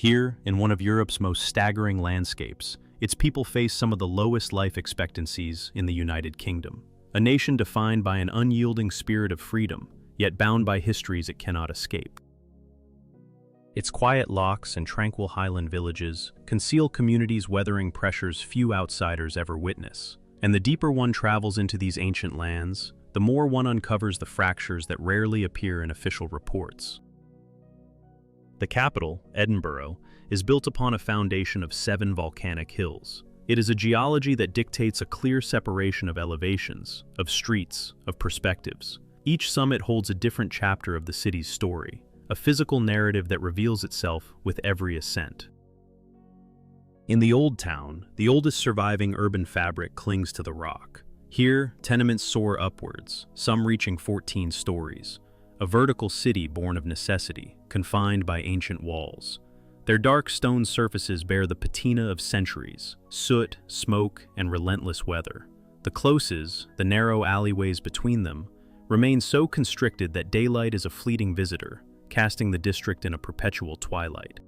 Here, in one of Europe's most staggering landscapes, its people face some of the lowest life expectancies in the United Kingdom. A nation defined by an unyielding spirit of freedom, yet bound by histories it cannot escape. Its quiet lochs and tranquil highland villages conceal communities weathering pressures few outsiders ever witness. And the deeper one travels into these ancient lands, the more one uncovers the fractures that rarely appear in official reports. The capital, Edinburgh, is built upon a foundation of 7 volcanic hills. It is a geology that dictates a clear separation of elevations, of streets, of perspectives. Each summit holds a different chapter of the city's story, a physical narrative that reveals itself with every ascent. In the Old Town, the oldest surviving urban fabric clings to the rock. Here, tenements soar upwards, some reaching 14 stories, a vertical city born of necessity, confined by ancient walls. Their dark stone surfaces bear the patina of centuries, soot, smoke, and relentless weather. The closes, the narrow alleyways between them, remain so constricted that daylight is a fleeting visitor, casting the district in a perpetual twilight.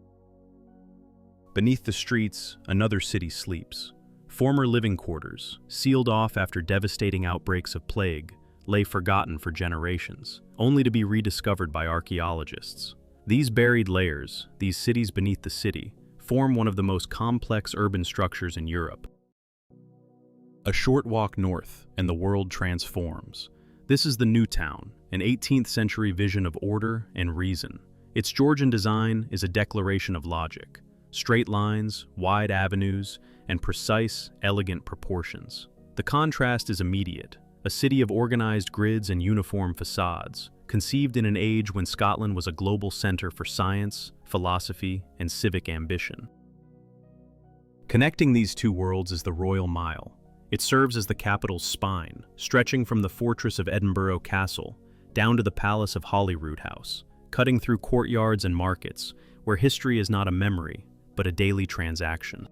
Beneath the streets, another city sleeps. Former living quarters, sealed off after devastating outbreaks of plague, lay forgotten for generations, only to be rediscovered by archaeologists. These buried layers, these cities beneath the city, form one of the most complex urban structures in Europe. A short walk north, and the world transforms. This is the New Town, an 18th century vision of order and reason. Its Georgian design is a declaration of logic. Straight lines, wide avenues, and precise, elegant proportions. The contrast is immediate, a city of organized grids and uniform facades, conceived in an age when Scotland was a global center for science, philosophy, and civic ambition. Connecting these two worlds is the Royal Mile. It serves as the capital's spine, stretching from the fortress of Edinburgh Castle down to the palace of Holyrood House, cutting through courtyards and markets, where history is not a memory, but a daily transaction.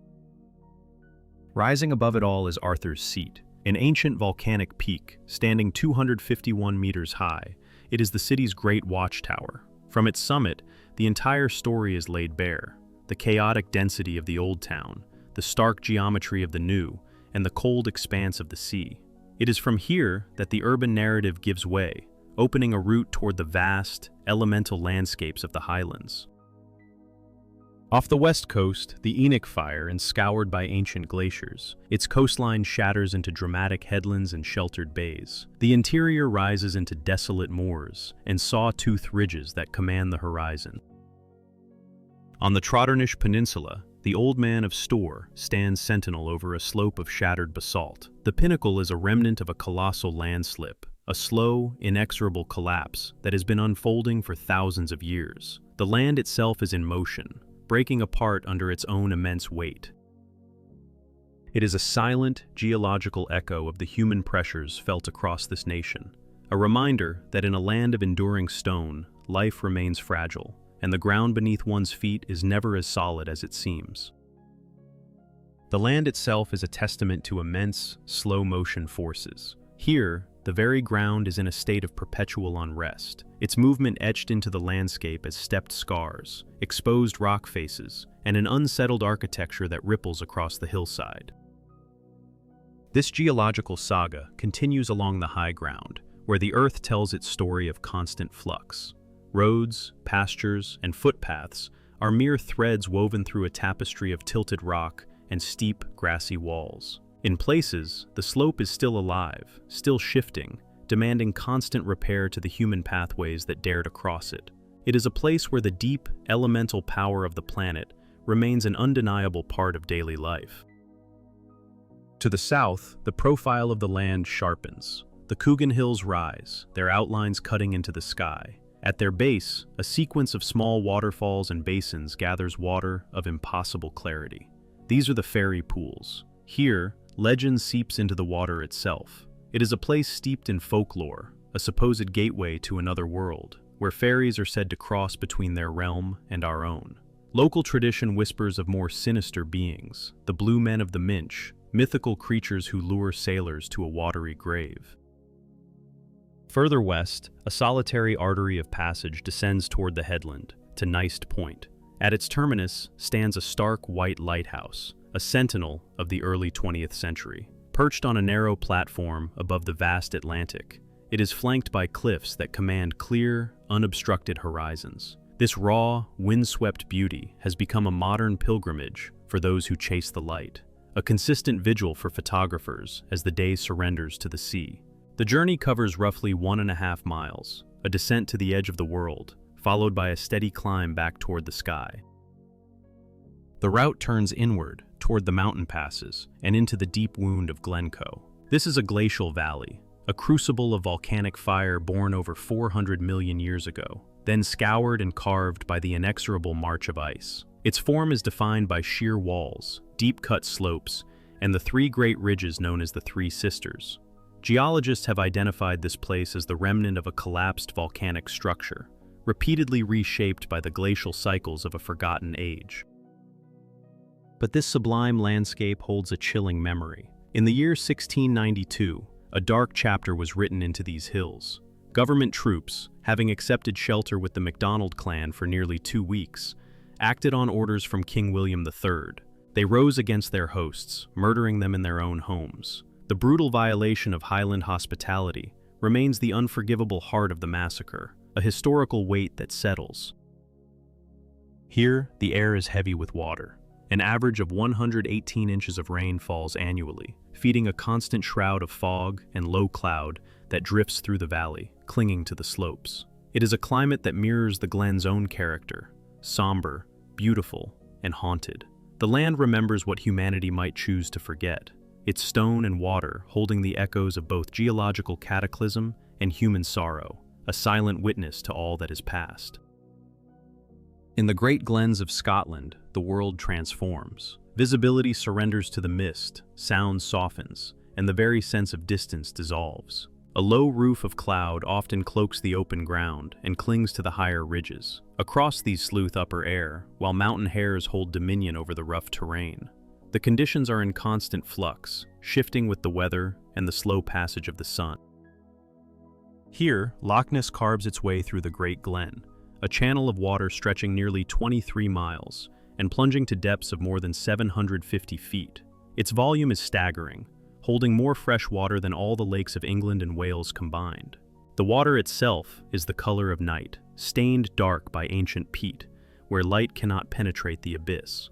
Rising above it all is Arthur's Seat, an ancient volcanic peak standing 251 meters high. It is the city's great watchtower. From its summit, the entire story is laid bare: the chaotic density of the Old Town, the stark geometry of the New, and the cold expanse of the sea. It is from here that the urban narrative gives way, opening a route toward the vast, elemental landscapes of the Highlands. Off the west coast, the Enoch Fire is scoured by ancient glaciers. Its coastline shatters into dramatic headlands and sheltered bays. The interior rises into desolate moors and saw-tooth ridges that command the horizon. On the Trotternish Peninsula, the Old Man of Storr stands sentinel over a slope of shattered basalt. The pinnacle is a remnant of a colossal landslip, a slow, inexorable collapse that has been unfolding for thousands of years. The land itself is in motion, breaking apart under its own immense weight. It is a silent, geological echo of the human pressures felt across this nation, a reminder that in a land of enduring stone, life remains fragile, and the ground beneath one's feet is never as solid as it seems. The land itself is a testament to immense, slow-motion forces. Here, the very ground is in a state of perpetual unrest, its movement etched into the landscape as stepped scars, exposed rock faces, and an unsettled architecture that ripples across the hillside. This geological saga continues along the high ground, where the earth tells its story of constant flux. Roads, pastures, and footpaths are mere threads woven through a tapestry of tilted rock and steep, grassy walls. In places, the slope is still alive, still shifting, demanding constant repair to the human pathways that dare to cross it. It is a place where the deep, elemental power of the planet remains an undeniable part of daily life. To the south, the profile of the land sharpens. The Coogan Hills rise, their outlines cutting into the sky. At their base, a sequence of small waterfalls and basins gathers water of impossible clarity. These are the fairy pools. Here, legend seeps into the water itself. It is a place steeped in folklore, a supposed gateway to another world, where fairies are said to cross between their realm and our own. Local tradition whispers of more sinister beings, the Blue Men of the Minch, mythical creatures who lure sailors to a watery grave. Further west, a solitary artery of passage descends toward the headland, to Neist Point. At its terminus stands a stark white lighthouse, a sentinel of the early 20th century. Perched on a narrow platform above the vast Atlantic, it is flanked by cliffs that command clear, unobstructed horizons. This raw, windswept beauty has become a modern pilgrimage for those who chase the light, a consistent vigil for photographers as the day surrenders to the sea. The journey covers roughly 1.5 miles, a descent to the edge of the world, followed by a steady climb back toward the sky. The route turns inward, toward the mountain passes, and into the deep wound of Glencoe. This is a glacial valley, a crucible of volcanic fire born over 400 million years ago, then scoured and carved by the inexorable march of ice. Its form is defined by sheer walls, deep-cut slopes, and the three great ridges known as the Three Sisters. Geologists have identified this place as the remnant of a collapsed volcanic structure, repeatedly reshaped by the glacial cycles of a forgotten age. But this sublime landscape holds a chilling memory. In the year 1692, a dark chapter was written into these hills. Government troops, having accepted shelter with the MacDonald clan for nearly 2 weeks, acted on orders from King William III. They rose against their hosts, murdering them in their own homes. The brutal violation of Highland hospitality remains the unforgivable heart of the massacre, a historical weight that settles. Here, the air is heavy with water. An average of 118 inches of rain falls annually, feeding a constant shroud of fog and low cloud that drifts through the valley, clinging to the slopes. It is a climate that mirrors the Glen's own character, somber, beautiful, and haunted. The land remembers what humanity might choose to forget, its stone and water holding the echoes of both geological cataclysm and human sorrow, a silent witness to all that is past. In the great glens of Scotland, the world transforms. Visibility surrenders to the mist, sound softens, and the very sense of distance dissolves. A low roof of cloud often cloaks the open ground and clings to the higher ridges. Across these sleuth upper air, while mountain hares hold dominion over the rough terrain. The conditions are in constant flux, shifting with the weather and the slow passage of the sun. Here, Loch Ness carves its way through the Great Glen, a channel of water stretching nearly 23 miles and plunging to depths of more than 750 feet. Its volume is staggering, holding more fresh water than all the lakes of England and Wales combined. The water itself is the color of night, stained dark by ancient peat, where light cannot penetrate the abyss.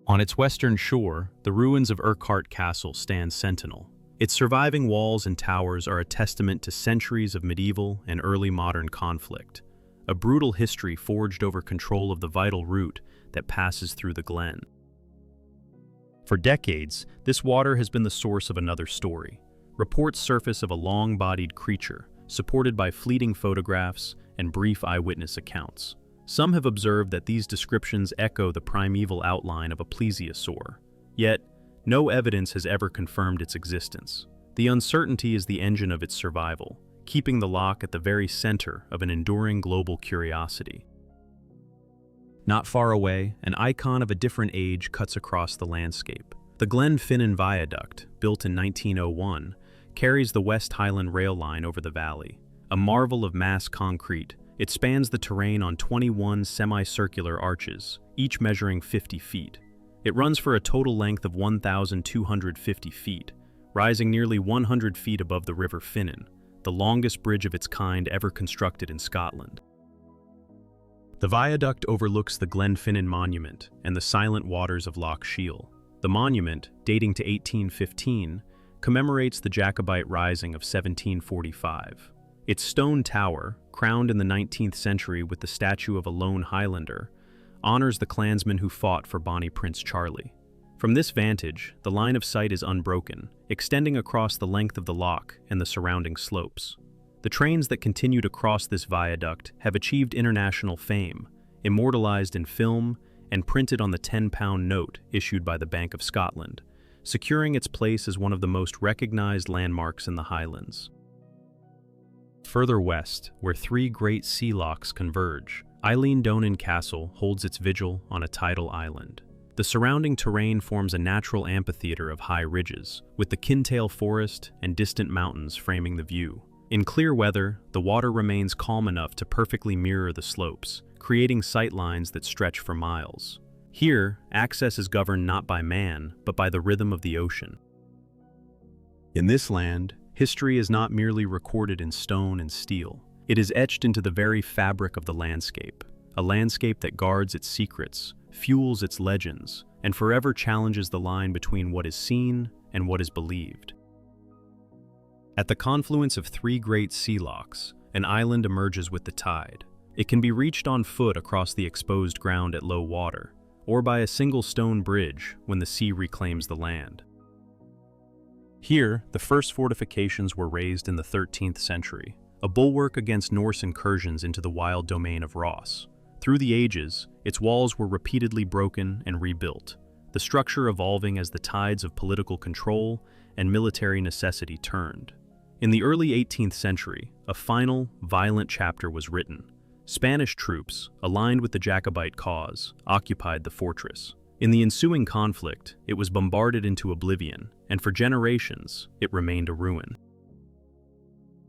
On its western shore, the ruins of Urquhart Castle stand sentinel. Its surviving walls and towers are a testament to centuries of medieval and early modern conflict, a brutal history forged over control of the vital route that passes through the glen. For decades, this water has been the source of another story. Reports surface of a long-bodied creature, supported by fleeting photographs and brief eyewitness accounts. Some have observed that these descriptions echo the primeval outline of a plesiosaur, yet no evidence has ever confirmed its existence. The uncertainty is the engine of its survival, keeping the loch at the very center of an enduring global curiosity. Not far away, an icon of a different age cuts across the landscape. The Glenfinnan Viaduct, built in 1901, carries the West Highland rail line over the valley. A marvel of mass concrete, it spans the terrain on 21 semicircular arches, each measuring 50 feet. It runs for a total length of 1,250 feet, rising nearly 100 feet above the River Finnan, the longest bridge of its kind ever constructed in Scotland. The viaduct overlooks the Glenfinnan Monument and the silent waters of Loch Shiel. The monument, dating to 1815, commemorates the Jacobite Rising of 1745. Its stone tower, crowned in the 19th century with the statue of a lone Highlander, honors the clansmen who fought for Bonnie Prince Charlie. From this vantage, the line of sight is unbroken, extending across the length of the loch and the surrounding slopes. The trains that continue to cross this viaduct have achieved international fame, immortalized in film and printed on the £10 note issued by the Bank of Scotland, securing its place as one of the most recognized landmarks in the Highlands. Further west, where three great sea lochs converge, Eilean Donan Castle holds its vigil on a tidal island. The surrounding terrain forms a natural amphitheater of high ridges, with the Kintail Forest and distant mountains framing the view. In clear weather, the water remains calm enough to perfectly mirror the slopes, creating sightlines that stretch for miles. Here, access is governed not by man, but by the rhythm of the ocean. In this land, history is not merely recorded in stone and steel. It is etched into the very fabric of the landscape, a landscape that guards its secrets, fuels its legends, and forever challenges the line between what is seen and what is believed. At the confluence of three great sea lochs, an island emerges with the tide. It can be reached on foot across the exposed ground at low water, or by a single stone bridge when the sea reclaims the land. Here, the first fortifications were raised in the 13th century, a bulwark against Norse incursions into the wild domain of Ross. Through the ages, its walls were repeatedly broken and rebuilt, the structure evolving as the tides of political control and military necessity turned. In the early 18th century, a final, violent chapter was written. Spanish troops, aligned with the Jacobite cause, occupied the fortress. In the ensuing conflict, it was bombarded into oblivion, and for generations, it remained a ruin.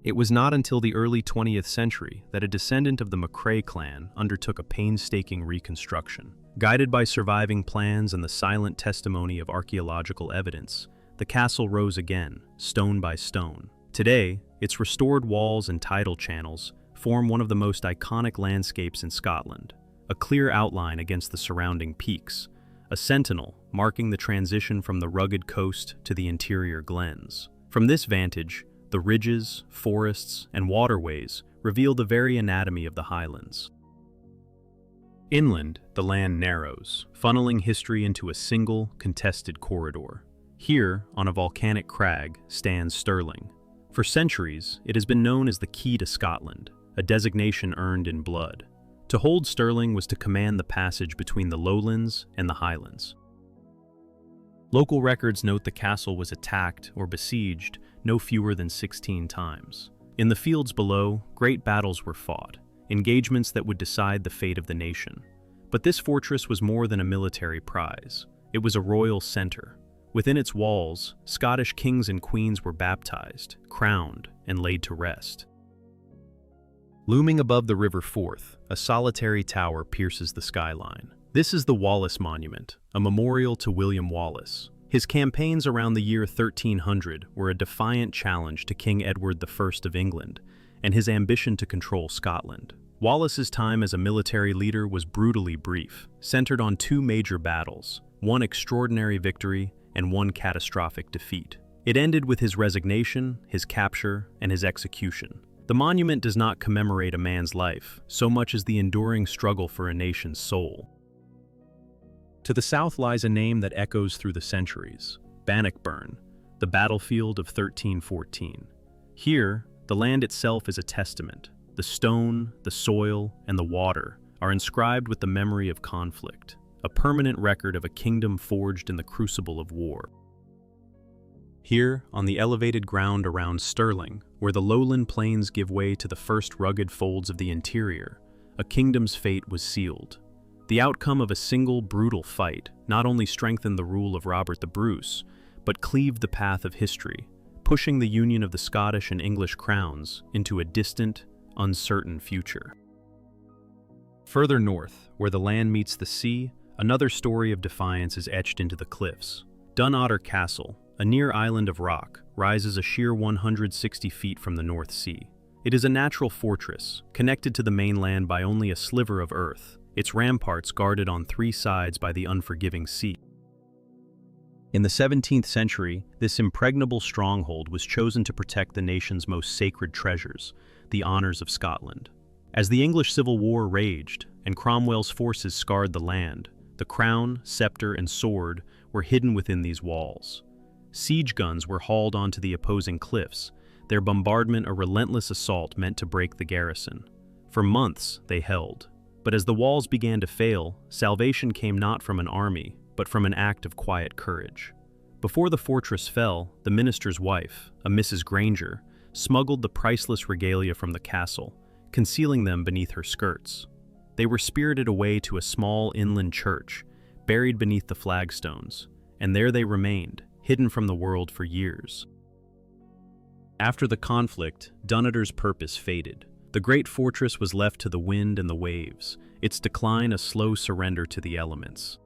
It was not until the early 20th century that a descendant of the McCrae clan undertook a painstaking reconstruction. Guided by surviving plans and the silent testimony of archaeological evidence, the castle rose again, stone by stone. Today, its restored walls and tidal channels form one of the most iconic landscapes in Scotland, a clear outline against the surrounding peaks, a sentinel marking the transition from the rugged coast to the interior glens. From this vantage, the ridges, forests, and waterways reveal the very anatomy of the Highlands. Inland, the land narrows, funneling history into a single, contested corridor. Here, on a volcanic crag, stands Stirling. For centuries, it has been known as the key to Scotland, a designation earned in blood. To hold Stirling was to command the passage between the lowlands and the highlands. Local records note the castle was attacked or besieged no fewer than 16 times. In the fields below, great battles were fought, engagements that would decide the fate of the nation. But this fortress was more than a military prize. It was a royal center. Within its walls, Scottish kings and queens were baptized, crowned, and laid to rest. Looming above the River Forth, a solitary tower pierces the skyline. This is the Wallace Monument, a memorial to William Wallace. His campaigns around the year 1300 were a defiant challenge to King Edward I of England and his ambition to control Scotland. Wallace's time as a military leader was brutally brief, centered on two major battles, one extraordinary victory and one catastrophic defeat. It ended with his resignation, his capture, and his execution. The monument does not commemorate a man's life so much as the enduring struggle for a nation's soul. To the south lies a name that echoes through the centuries, Bannockburn, the battlefield of 1314. Here, the land itself is a testament. The stone, the soil, and the water are inscribed with the memory of conflict, a permanent record of a kingdom forged in the crucible of war. Here, on the elevated ground around Stirling, where the lowland plains give way to the first rugged folds of the interior, a kingdom's fate was sealed. The outcome of a single brutal fight not only strengthened the rule of Robert the Bruce, but cleaved the path of history, pushing the union of the Scottish and English crowns into a distant, uncertain future. Further north, where the land meets the sea, another story of defiance is etched into the cliffs. Dunotter Castle, a near island of rock, rises a sheer 160 feet from the North Sea. It is a natural fortress, connected to the mainland by only a sliver of earth, its ramparts guarded on three sides by the unforgiving sea. In the 17th century, this impregnable stronghold was chosen to protect the nation's most sacred treasures, the honors of Scotland. As the English Civil War raged and Cromwell's forces scarred the land, the crown, scepter, and sword were hidden within these walls. Siege guns were hauled onto the opposing cliffs, their bombardment a relentless assault meant to break the garrison. For months, they held. But as the walls began to fail, salvation came not from an army, but from an act of quiet courage. Before the fortress fell, the minister's wife, a Mrs. Granger, smuggled the priceless regalia from the castle, concealing them beneath her skirts. They were spirited away to a small inland church, buried beneath the flagstones, and there they remained, hidden from the world for years. After the conflict, Dunotter's purpose faded. The great fortress was left to the wind and the waves, its decline a slow surrender to the elements.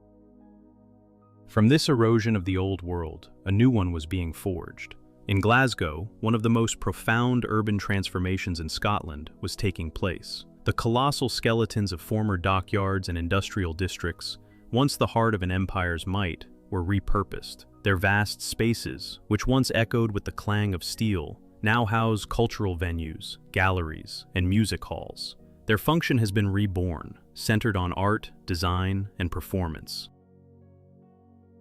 From this erosion of the old world, a new one was being forged. In Glasgow, one of the most profound urban transformations in Scotland was taking place. The colossal skeletons of former dockyards and industrial districts, once the heart of an empire's might, were repurposed. Their vast spaces, which once echoed with the clang of steel, now house cultural venues, galleries, and music halls. Their function has been reborn, centered on art, design, and performance.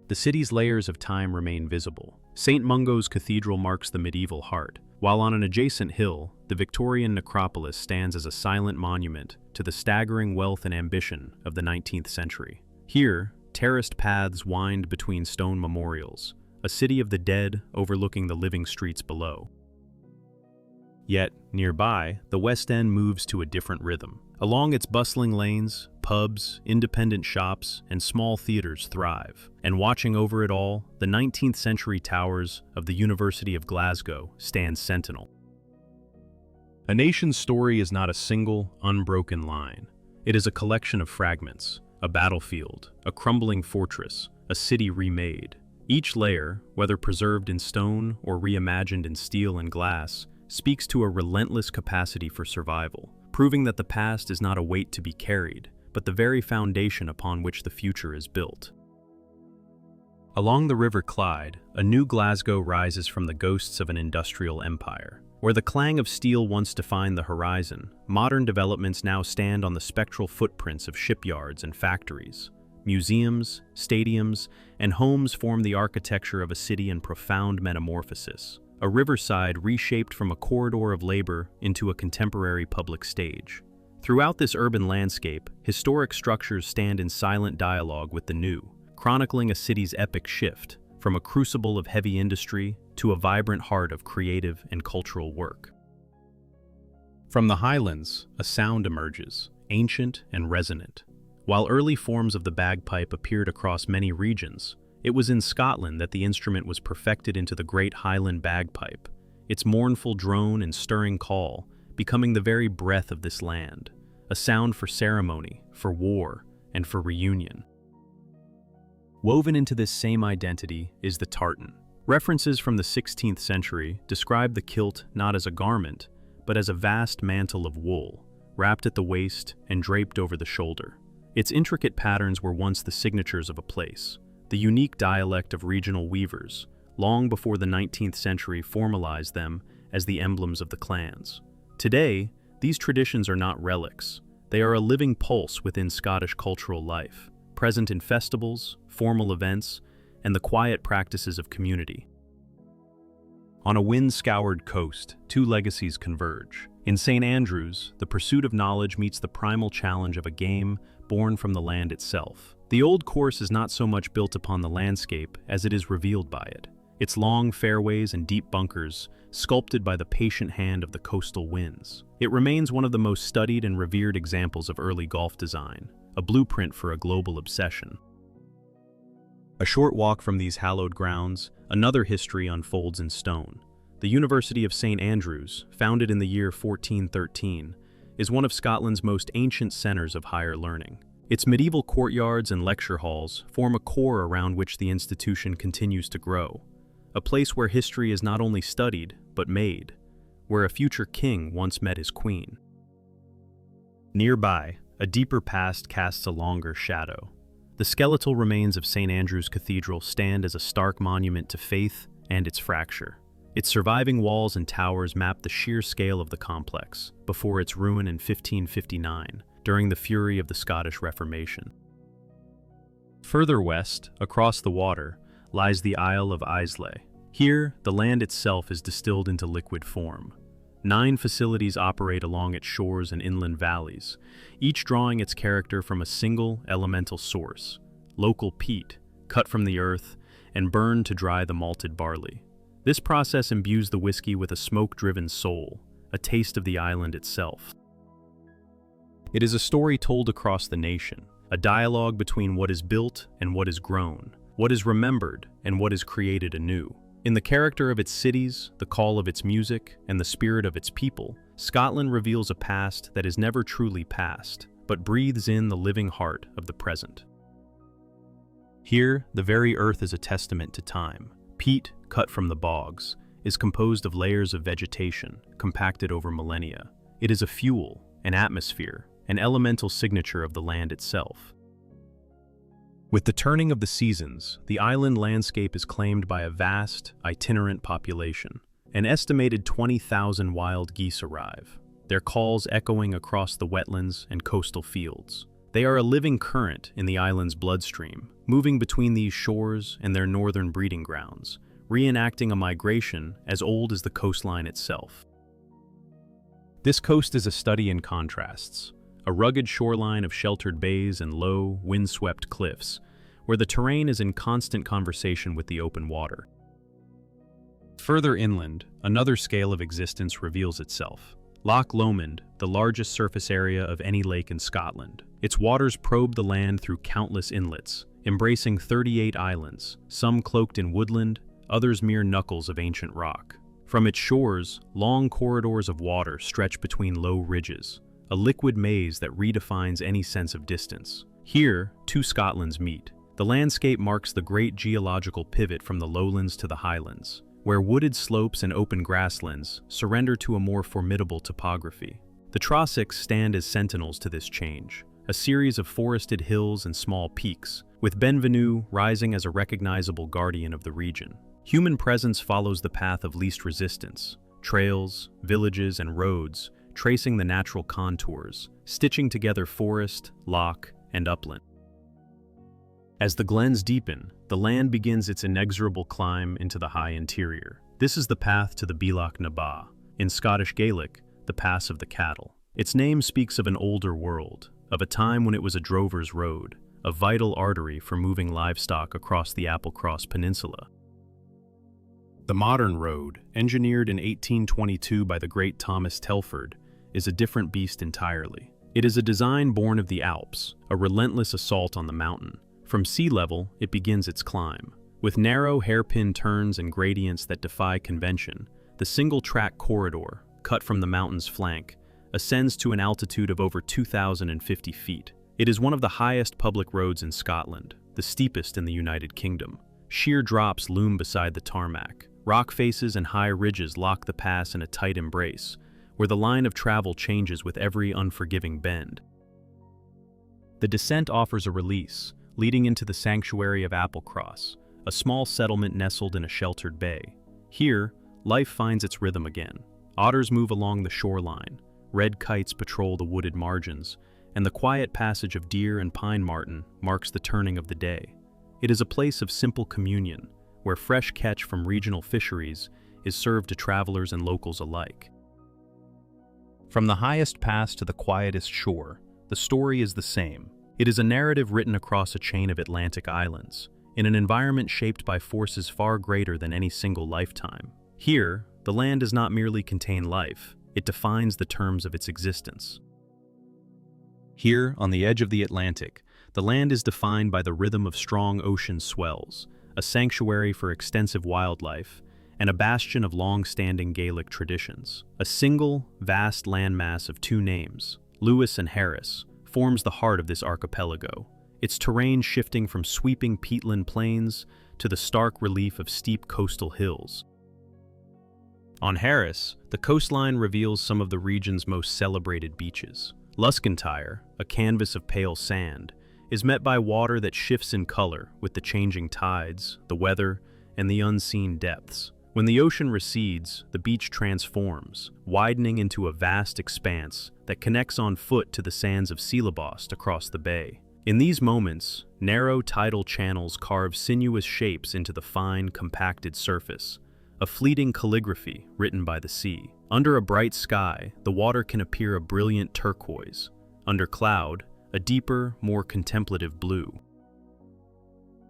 The city's layers of time remain visible. St. Mungo's Cathedral marks the medieval heart, while on an adjacent hill, the Victorian necropolis stands as a silent monument to the staggering wealth and ambition of the 19th century. Here, terraced paths wind between stone memorials, a city of the dead overlooking the living streets below. Yet, nearby, the West End moves to a different rhythm. Along its bustling lanes, pubs, independent shops, and small theaters thrive. And watching over it all, the 19th century towers of the University of Glasgow stand sentinel. A nation's story is not a single, unbroken line. It is a collection of fragments, a battlefield, a crumbling fortress, a city remade. Each layer, whether preserved in stone or reimagined in steel and glass, speaks to a relentless capacity for survival, proving that the past is not a weight to be carried, but the very foundation upon which the future is built. Along the River Clyde, a new Glasgow rises from the ghosts of an industrial empire. Where the clang of steel once defined the horizon, modern developments now stand on the spectral footprints of shipyards and factories. Museums, stadiums, and homes form the architecture of a city in profound metamorphosis. A riverside reshaped from a corridor of labor into a contemporary public stage. Throughout this urban landscape, historic structures stand in silent dialogue with the new, chronicling a city's epic shift from a crucible of heavy industry to a vibrant heart of creative and cultural work. From the Highlands, a sound emerges, ancient and resonant. While early forms of the bagpipe appeared across many regions, it was in Scotland that the instrument was perfected into the great Highland bagpipe, its mournful drone and stirring call becoming the very breath of this land, a sound for ceremony, for war, and for reunion. Woven into this same identity is the tartan. References from the 16th century describe the kilt not as a garment, but as a vast mantle of wool, wrapped at the waist and draped over the shoulder. Its intricate patterns were once the signatures of a place, the unique dialect of regional weavers, long before the 19th century formalized them as the emblems of the clans. Today, these traditions are not relics. They are a living pulse within Scottish cultural life, present in festivals, formal events, and the quiet practices of community. On a wind-scoured coast, two legacies converge. In St. Andrews, the pursuit of knowledge meets the primal challenge of a game born from the land itself. The old course is not so much built upon the landscape as it is revealed by it. Its long fairways and deep bunkers, sculpted by the patient hand of the coastal winds. It remains one of the most studied and revered examples of early golf design, a blueprint for a global obsession. A short walk from these hallowed grounds, another history unfolds in stone. The University of St. Andrews, founded in the year 1413, is one of Scotland's most ancient centers of higher learning. Its medieval courtyards and lecture halls form a core around which the institution continues to grow, a place where history is not only studied, but made, where a future king once met his queen. Nearby, a deeper past casts a longer shadow. The skeletal remains of St. Andrew's Cathedral stand as a stark monument to faith and its fracture. Its surviving walls and towers map the sheer scale of the complex before its ruin in 1559, during the fury of the Scottish Reformation. Further west, across the water, lies the Isle of Islay. Here, the land itself is distilled into liquid form. 9 facilities operate along its shores and inland valleys, each drawing its character from a single elemental source, local peat, cut from the earth and burned to dry the malted barley. This process imbues the whiskey with a smoke-driven soul, a taste of the island itself. It is a story told across the nation, a dialogue between what is built and what is grown, what is remembered and what is created anew. In the character of its cities, the call of its music, and the spirit of its people, Scotland reveals a past that is never truly past, but breathes in the living heart of the present. Here, the very earth is a testament to time. Peat, cut from the bogs, is composed of layers of vegetation, compacted over millennia. It is a fuel, an atmosphere, an elemental signature of the land itself. With the turning of the seasons, the island landscape is claimed by a vast, itinerant population. An estimated 20,000 wild geese arrive, their calls echoing across the wetlands and coastal fields. They are a living current in the island's bloodstream, moving between these shores and their northern breeding grounds, reenacting a migration as old as the coastline itself. This coast is a study in contrasts, a rugged shoreline of sheltered bays and low, windswept cliffs, where the terrain is in constant conversation with the open water. Further inland, another scale of existence reveals itself. Loch Lomond, the largest surface area of any lake in Scotland. Its waters probe the land through countless inlets, embracing 38 islands, some cloaked in woodland, others mere knuckles of ancient rock. From its shores, long corridors of water stretch between low ridges, a liquid maze that redefines any sense of distance. Here, two Scotlands meet. The landscape marks the great geological pivot from the lowlands to the highlands, where wooded slopes and open grasslands surrender to a more formidable topography. The Trossachs stand as sentinels to this change, a series of forested hills and small peaks, with Benvenue rising as a recognizable guardian of the region. Human presence follows the path of least resistance, trails, villages, and roads, tracing the natural contours, stitching together forest, loch, and upland. As the glens deepen, the land begins its inexorable climb into the high interior. This is the path to the Bealach na Ba, in Scottish Gaelic, the Pass of the Cattle. Its name speaks of an older world, of a time when it was a drover's road, a vital artery for moving livestock across the Applecross Peninsula. The modern road, engineered in 1822 by the great Thomas Telford, is a different beast entirely. It is a design born of the Alps, a relentless assault on the mountain. From sea level, it begins its climb. With narrow hairpin turns and gradients that defy convention, the single-track corridor, cut from the mountain's flank, ascends to an altitude of over 2,050 feet. It is one of the highest public roads in Scotland, the steepest in the United Kingdom. Sheer drops loom beside the tarmac. Rock faces and high ridges lock the pass in a tight embrace, where the line of travel changes with every unforgiving bend. The descent offers a release, leading into the sanctuary of Applecross, a small settlement nestled in a sheltered bay. Here, life finds its rhythm again. Otters move along the shoreline, red kites patrol the wooded margins, and the quiet passage of deer and pine marten marks the turning of the day. It is a place of simple communion, where fresh catch from regional fisheries is served to travelers and locals alike. From the highest pass to the quietest shore, the story is the same. It is a narrative written across a chain of Atlantic islands, in an environment shaped by forces far greater than any single lifetime. Here, the land does not merely contain life, it defines the terms of its existence. Here, on the edge of the Atlantic, the land is defined by the rhythm of strong ocean swells, a sanctuary for extensive wildlife, and a bastion of long-standing Gaelic traditions. A single, vast landmass of two names, Lewis and Harris, forms the heart of this archipelago, its terrain shifting from sweeping peatland plains to the stark relief of steep coastal hills. On Harris, the coastline reveals some of the region's most celebrated beaches. Luscantire, a canvas of pale sand, is met by water that shifts in color with the changing tides, the weather, and the unseen depths. When the ocean recedes, the beach transforms, widening into a vast expanse that connects on foot to the sands of Seelabost across the bay. In these moments, narrow tidal channels carve sinuous shapes into the fine, compacted surface, a fleeting calligraphy written by the sea. Under a bright sky, the water can appear a brilliant turquoise. Under cloud, a deeper, more contemplative blue.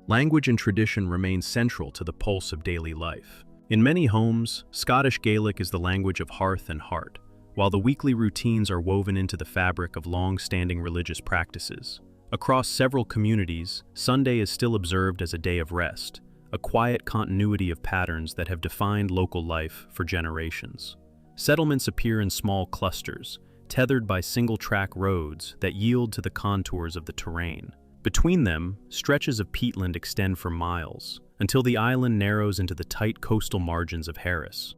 Language and tradition remain central to the pulse of daily life. In many homes, Scottish Gaelic is the language of hearth and heart, while the weekly routines are woven into the fabric of long-standing religious practices. Across several communities, Sunday is still observed as a day of rest, a quiet continuity of patterns that have defined local life for generations. Settlements appear in small clusters, tethered by single-track roads that yield to the contours of the terrain. Between them, stretches of peatland extend for miles, until the island narrows into the tight coastal margins of Harris.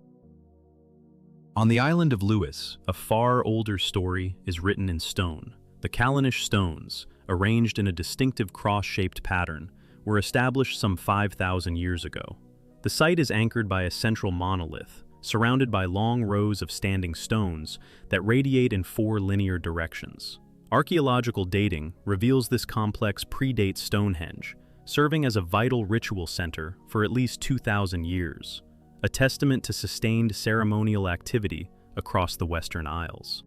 On the island of Lewis, a far older story is written in stone. The Callanish stones, arranged in a distinctive cross-shaped pattern, were established some 5,000 years ago. The site is anchored by a central monolith, surrounded by long rows of standing stones that radiate in 4 linear directions. Archaeological dating reveals this complex predates Stonehenge, serving as a vital ritual center for at least 2,000 years, a testament to sustained ceremonial activity across the Western Isles.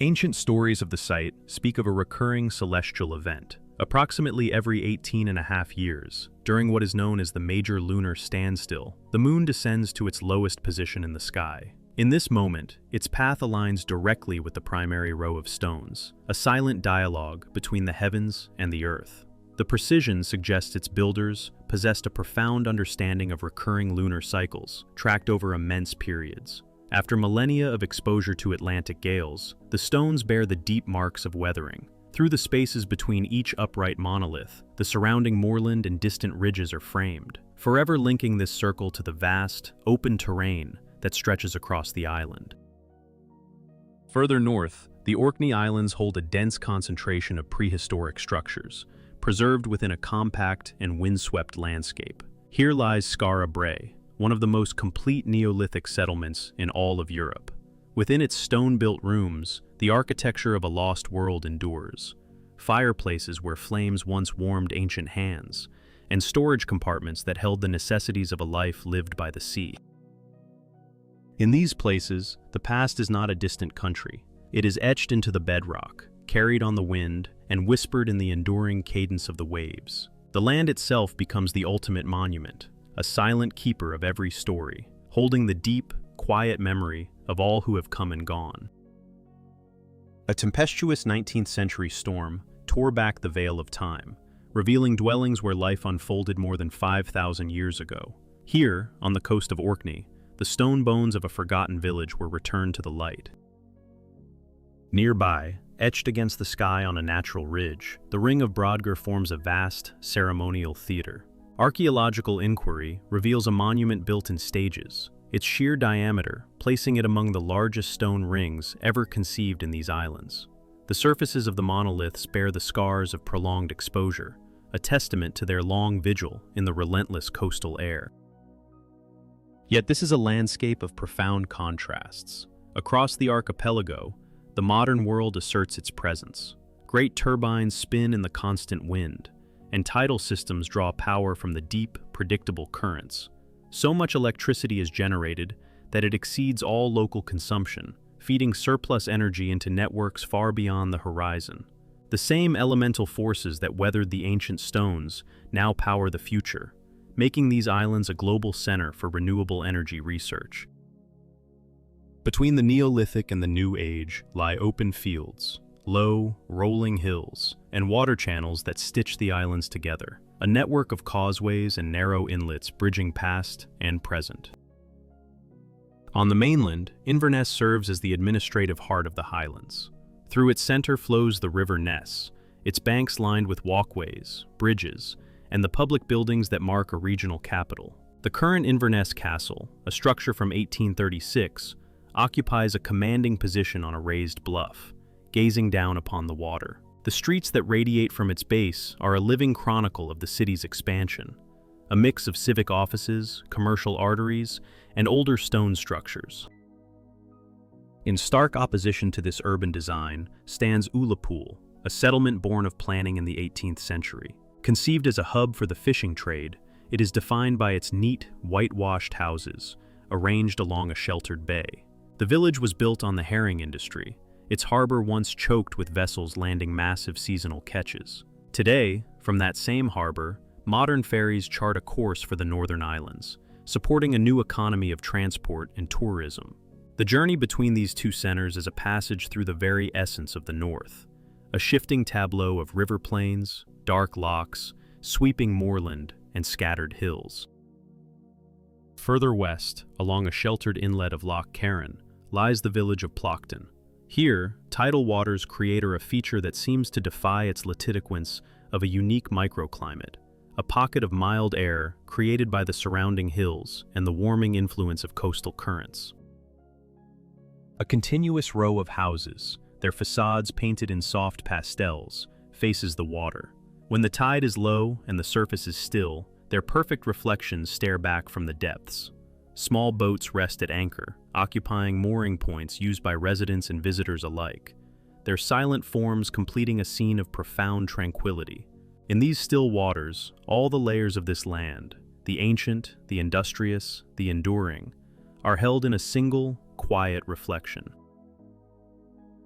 Ancient stories of the site speak of a recurring celestial event, approximately every 18.5 years. During what is known as the major lunar standstill, the moon descends to its lowest position in the sky. In this moment, its path aligns directly with the primary row of stones, a silent dialogue between the heavens and the earth. The precision suggests its builders possessed a profound understanding of recurring lunar cycles, tracked over immense periods. After millennia of exposure to Atlantic gales, the stones bear the deep marks of weathering. Through the spaces between each upright monolith, the surrounding moorland and distant ridges are framed, forever linking this circle to the vast, open terrain that stretches across the island. Further north, the Orkney Islands hold a dense concentration of prehistoric structures, preserved within a compact and windswept landscape. Here lies Skara Brae, one of the most complete Neolithic settlements in all of Europe. Within its stone-built rooms, the architecture of a lost world endures. Fireplaces where flames once warmed ancient hands, and storage compartments that held the necessities of a life lived by the sea. In these places, the past is not a distant country. It is etched into the bedrock, carried on the wind, and whispered in the enduring cadence of the waves. The land itself becomes the ultimate monument, a silent keeper of every story, holding the deep, quiet memory of all who have come and gone. A tempestuous 19th century storm tore back the veil of time, revealing dwellings where life unfolded more than 5,000 years ago. Here, on the coast of Orkney, the stone bones of a forgotten village were returned to the light. Nearby, etched against the sky on a natural ridge, the Ring of Brodgar forms a vast, ceremonial theater. Archaeological inquiry reveals a monument built in stages, its sheer diameter placing it among the largest stone rings ever conceived in these islands. The surfaces of the monoliths bear the scars of prolonged exposure, a testament to their long vigil in the relentless coastal air. Yet this is a landscape of profound contrasts. Across the archipelago, the modern world asserts its presence. Great turbines spin in the constant wind, and tidal systems draw power from the deep, predictable currents. So much electricity is generated that it exceeds all local consumption, feeding surplus energy into networks far beyond the horizon. The same elemental forces that weathered the ancient stones now power the future, making these islands a global center for renewable energy research. Between the Neolithic and the New Age lie open fields, low, rolling hills, and water channels that stitch the islands together, a network of causeways and narrow inlets bridging past and present. On the mainland, Inverness serves as the administrative heart of the Highlands. Through its center flows the River Ness, its banks lined with walkways, bridges, and the public buildings that mark a regional capital. The current Inverness Castle, a structure from 1836, occupies a commanding position on a raised bluff, gazing down upon the water. The streets that radiate from its base are a living chronicle of the city's expansion, a mix of civic offices, commercial arteries, and older stone structures. In stark opposition to this urban design stands Ullapool, a settlement born of planning in the 18th century. Conceived as a hub for the fishing trade, it is defined by its neat, whitewashed houses, arranged along a sheltered bay. The village was built on the herring industry, its harbor once choked with vessels landing massive seasonal catches. Today, from that same harbor, modern ferries chart a course for the Northern Islands, supporting a new economy of transport and tourism. The journey between these two centers is a passage through the very essence of the North, a shifting tableau of river plains, dark lochs, sweeping moorland, and scattered hills. Further west, along a sheltered inlet of Loch Carron, lies the village of Ploughton. Here, tidal waters create a feature that seems to defy its latidiquence of a unique microclimate, a pocket of mild air created by the surrounding hills and the warming influence of coastal currents. A continuous row of houses, their facades painted in soft pastels, faces the water. When the tide is low and the surface is still, their perfect reflections stare back from the depths. Small boats rest at anchor, occupying mooring points used by residents and visitors alike, their silent forms completing a scene of profound tranquility. In these still waters, all the layers of this land, the ancient, the industrious, the enduring, are held in a single, quiet reflection.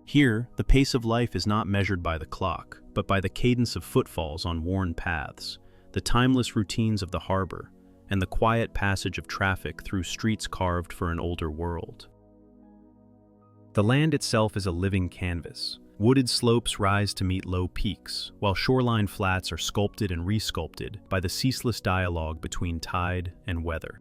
Here, the pace of life is not measured by the clock, but by the cadence of footfalls on worn paths, the timeless routines of the harbor, and the quiet passage of traffic through streets carved for an older world. The land itself is a living canvas. Wooded slopes rise to meet low peaks, while shoreline flats are sculpted and resculpted by the ceaseless dialogue between tide and weather.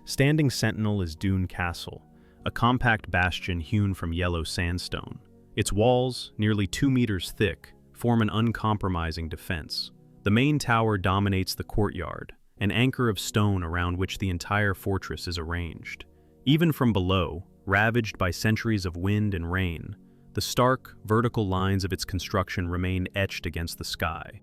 Standing sentinel is Doon Castle, a compact bastion hewn from yellow sandstone. Its walls, nearly 2 meters thick, form an uncompromising defense. The main tower dominates the courtyard, an anchor of stone around which the entire fortress is arranged. Even from below, ravaged by centuries of wind and rain, the stark, vertical lines of its construction remain etched against the sky.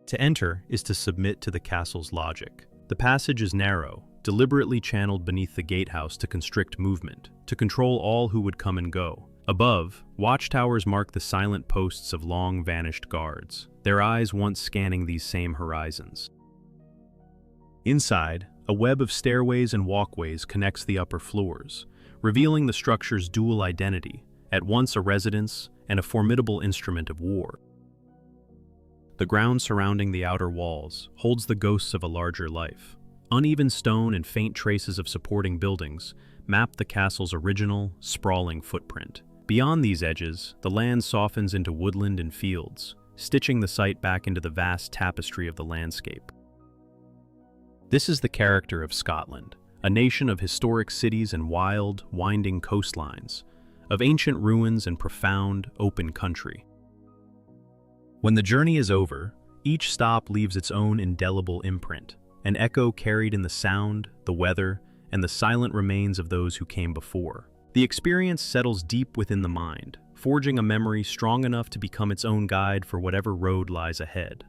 To enter is to submit to the castle's logic. The passage is narrow, deliberately channeled beneath the gatehouse to constrict movement, to control all who would come and go. Above, watchtowers mark the silent posts of long-vanished guards, their eyes once scanning these same horizons. Inside, a web of stairways and walkways connects the upper floors, revealing the structure's dual identity, at once a residence and a formidable instrument of war. The ground surrounding the outer walls holds the ghosts of a larger life. Uneven stone and faint traces of supporting buildings map the castle's original, sprawling footprint. Beyond these edges, the land softens into woodland and fields, stitching the site back into the vast tapestry of the landscape. This is the character of Scotland, a nation of historic cities and wild, winding coastlines, of ancient ruins and profound, open country. When the journey is over, each stop leaves its own indelible imprint, an echo carried in the sound, the weather, and the silent remains of those who came before. The experience settles deep within the mind, forging a memory strong enough to become its own guide for whatever road lies ahead.